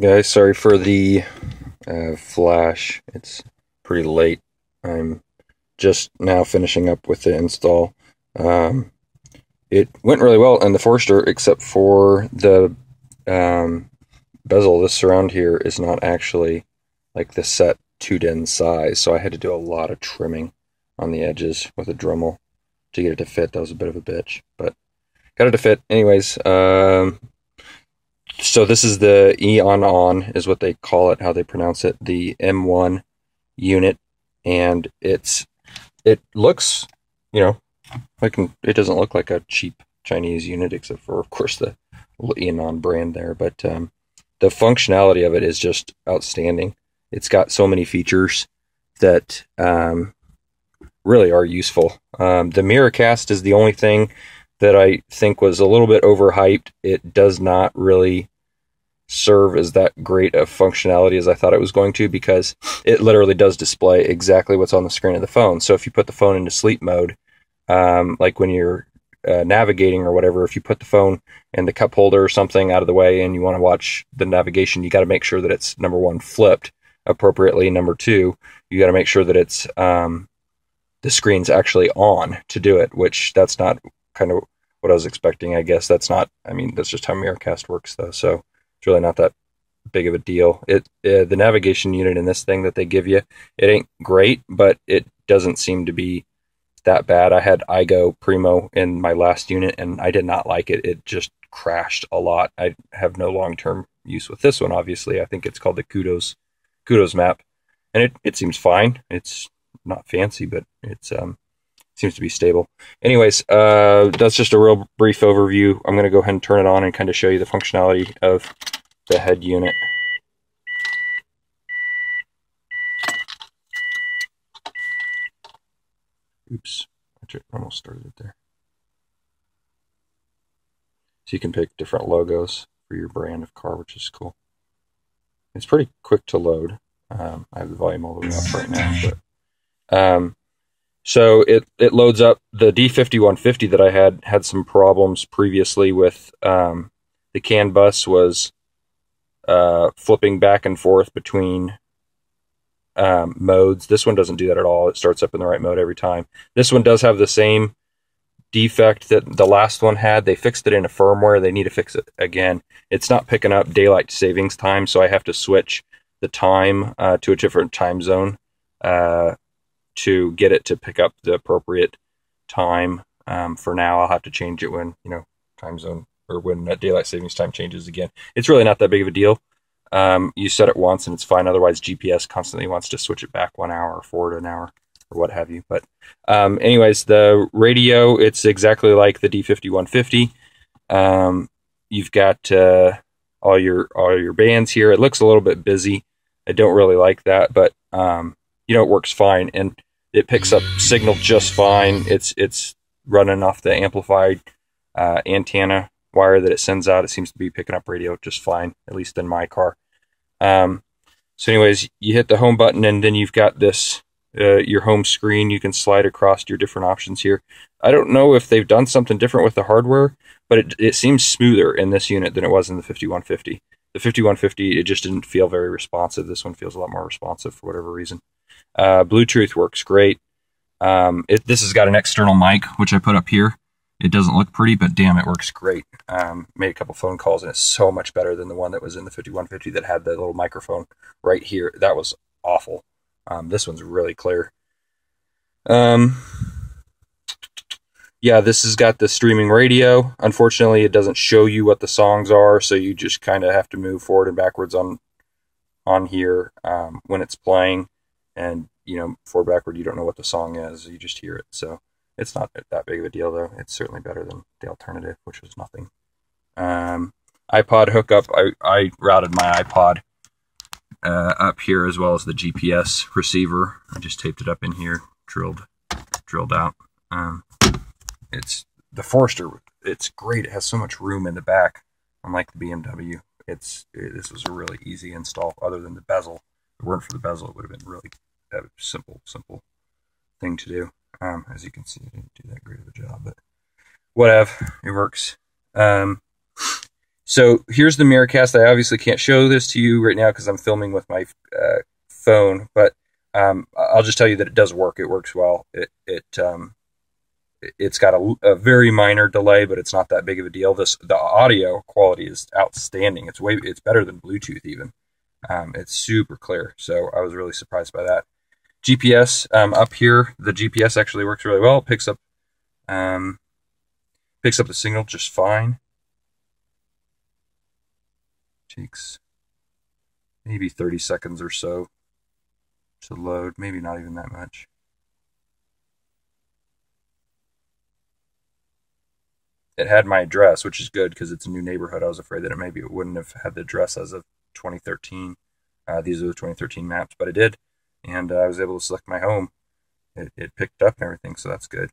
Guys, sorry for the flash. It's pretty late. I'm just now finishing up with the install. Um, it went really well in the Forester, except for the um, bezel. This surround here is not actually like the set 2-den size, so I had to do a lot of trimming on the edges with a Dremel to get it to fit. That was a bit of a bitch, but got it to fit. Anyways, so this is the Eonon is what they call it, how they pronounce it, the M1 unit, and it looks, you know, it doesn't look like a cheap Chinese unit, except for of course the Eonon brand there, but the functionality of it is just outstanding. It's got so many features that really are useful. The Miracast is the only thing that I think was a little bit overhyped. It does not really serve as that great of functionality as I thought it was going to, because it literally does display exactly what's on the screen of the phone. So if you put the phone into sleep mode, like when you're navigating or whatever, if you put the phone in the cup holder or something out of the way and you want to watch the navigation, you got to make sure that it's, number one, flipped appropriately. Number two, you got to make sure that it's the screen's actually on to do it, which that's not kind of what I was expecting. I guess that's not, I mean, that's just how Miracast works though. So it's really not that big of a deal. The navigation unit in this thing that they give you, it ain't great, but it doesn't seem to be that bad. I had iGo Primo in my last unit and I did not like it. It just crashed a lot. I have no long-term use with this one, obviously. I think it's called the Kudos map, and it seems fine. It's not fancy, but it's seems to be stable. Anyways, that's just a real brief overview. I'm going to go ahead and turn it on and kind of show you the functionality of the head unit. Oops, I almost started it there. So you can pick different logos for your brand of car, which is cool. It's pretty quick to load. I have the volume all the way up right now, but so it loads up the D5150 that I had some problems previously with. The CAN bus was flipping back and forth between modes. This one doesn't do that at all. It starts up in the right mode every time. This one does have the same defect that the last one had. They fixed it in a firmware. They need to fix it again. It's not picking up daylight savings time, so I have to switch the time to a different time zone to get it to pick up the appropriate time. For now, I'll have to change it when, time zone, or when daylight savings time changes again. It's really not that big of a deal. You set it once and it's fine. Otherwise, GPS constantly wants to switch it back 1 hour or forward an hour or what have you. But anyways, the radio, it's exactly like the D5150. You've got all your bands here. It looks a little bit busy. I don't really like that, but it works fine, and it picks up signal just fine. It's running off the amplified antenna wire that it sends out. It seems to be picking up radio just fine, at least in my car. So anyways, you hit the home button, and then you've got this your home screen. You can slide across your different options here. I don't know if they've done something different with the hardware, but it seems smoother in this unit than it was in the 5150. The 5150, it just didn't feel very responsive. This one feels a lot more responsive for whatever reason. Bluetooth works great. This has got an external mic, which I put up here. It doesn't look pretty, but damn, it works great. Made a couple phone calls, and it's so much better than the one that was in the 5150 that had the little microphone right here. That was awful. This one's really clear. Yeah, this has got the streaming radio. Unfortunately, it doesn't show you what the songs are, so you just kind of have to move forward and backwards on here when it's playing. And, forward, backward, you don't know what the song is. You just hear it. So it's not that big of a deal, though. It's certainly better than the alternative, which was nothing. iPod hookup. I routed my iPod up here, as well as the GPS receiver. I just taped it up in here, drilled out. It's the Forester. It's great. It has so much room in the back, unlike the BMW. This was a really easy install, other than the bezel. If it weren't for the bezel, it would have been really a simple thing to do. As you can see, I didn't do that great of a job, but whatever, it works. So here's the Miracast. I obviously can't show this to you right now because I'm filming with my phone, but I'll just tell you that it does work. It works well. It's got a very minor delay, but it's not that big of a deal. The audio quality is outstanding. It's better than Bluetooth even. It's super clear. So I was really surprised by that. GPS up here, the GPS actually works really well. It picks up the signal just fine. Takes maybe 30 seconds or so to load, maybe not even that much. It had my address, which is good because it's a new neighborhood. I was afraid that maybe it wouldn't have had the address as of 2013. These are the 2013 maps, but it did, and I was able to select my home. It picked up and everything, so that's good.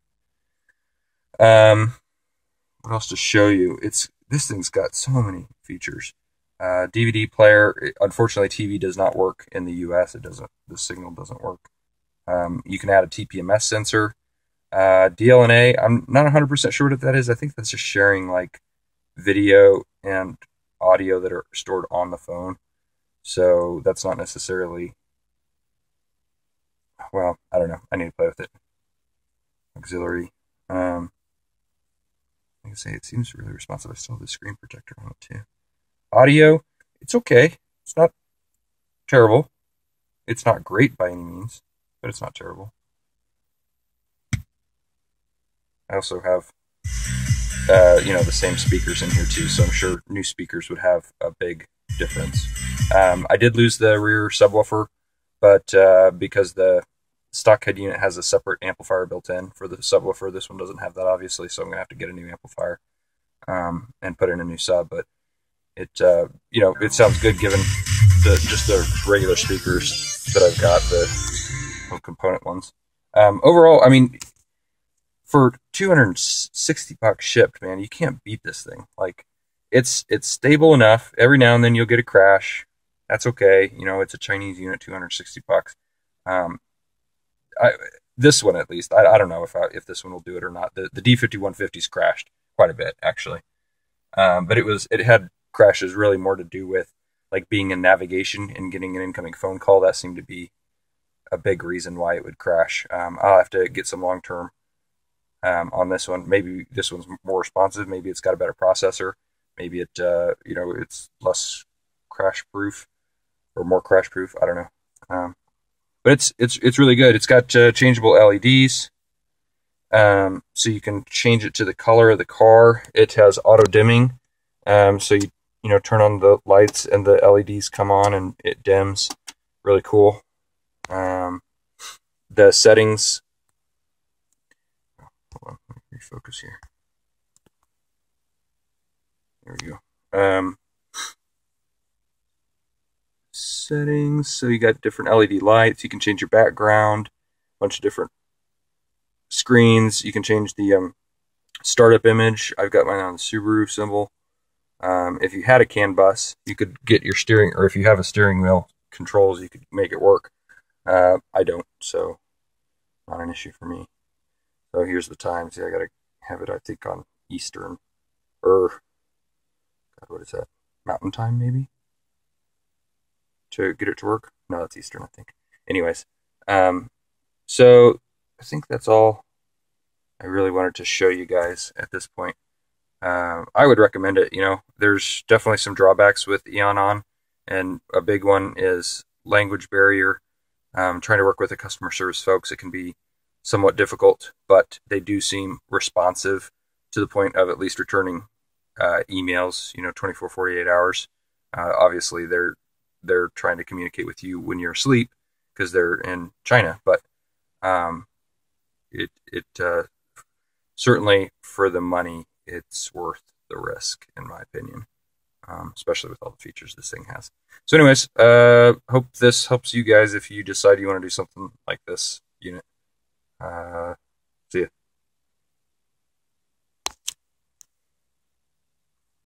What else to show you? This thing's got so many features. DVD player. Unfortunately, TV does not work in the US. It doesn't. The signal doesn't work. You can add a TPMS sensor. DLNA. I'm not 100% sure what that is. I think that's just sharing like video and audio that are stored on the phone. So that's not necessarily. Well, I don't know. I need to play with it. Auxiliary. Like I say, it seems really responsive. I still have the screen protector on it too. Audio, it's okay. It's not terrible. It's not great by any means, but it's not terrible. I also have, the same speakers in here too, so I'm sure new speakers would have a big difference. I did lose the rear subwoofer, but because the stock head unit has a separate amplifier built in for the subwoofer, this one doesn't have that obviously, so I'm gonna have to get a new amplifier and put in a new sub. But it sounds good given just the regular speakers that I've got, the component ones. Overall, I mean, for $260 shipped, man, you can't beat this thing. Like, it's stable enough. Every now and then you'll get a crash. That's okay. It's a Chinese unit, $260. This one at least, I don't know if this one will do it or not. The D5150's crashed quite a bit actually, but it had crashes really more to do with like being in navigation and getting an incoming phone call. That seemed to be a big reason why it would crash. I'll have to get some long term on this one. Maybe this one's more responsive. Maybe it's got a better processor. Maybe it's less crash proof or more crash proof. I don't know. But it's really good. It's got changeable LEDs, so you can change it to the color of the car. It has auto dimming, so you turn on the lights and the LEDs come on and it dims. Really cool. The settings. Hold on, let me refocus here. There we go. Settings. So you got different LED lights. You can change your background. A bunch of different screens. You can change the startup image. I've got mine on the Subaru symbol. If you had a CAN bus, you could get your steering, or if you have a steering wheel controls, you could make it work. I don't, so not an issue for me. So here's the time. See, I gotta have it, I think, on Eastern, or God, what is that? Mountain time, maybe, to get it to work. No, that's Eastern, I think. Anyways, so I think that's all I really wanted to show you guys at this point. I would recommend it. There's definitely some drawbacks with Eonon, and a big one is language barrier. Trying to work with the customer service folks, it can be somewhat difficult, but they do seem responsive to the point of at least returning emails, 24, 48 hours. Obviously, they're trying to communicate with you when you're asleep because they're in China, but it certainly, for the money, it's worth the risk, in my opinion, especially with all the features this thing has. So anyways, hope this helps you guys if you decide you want to do something like this unit.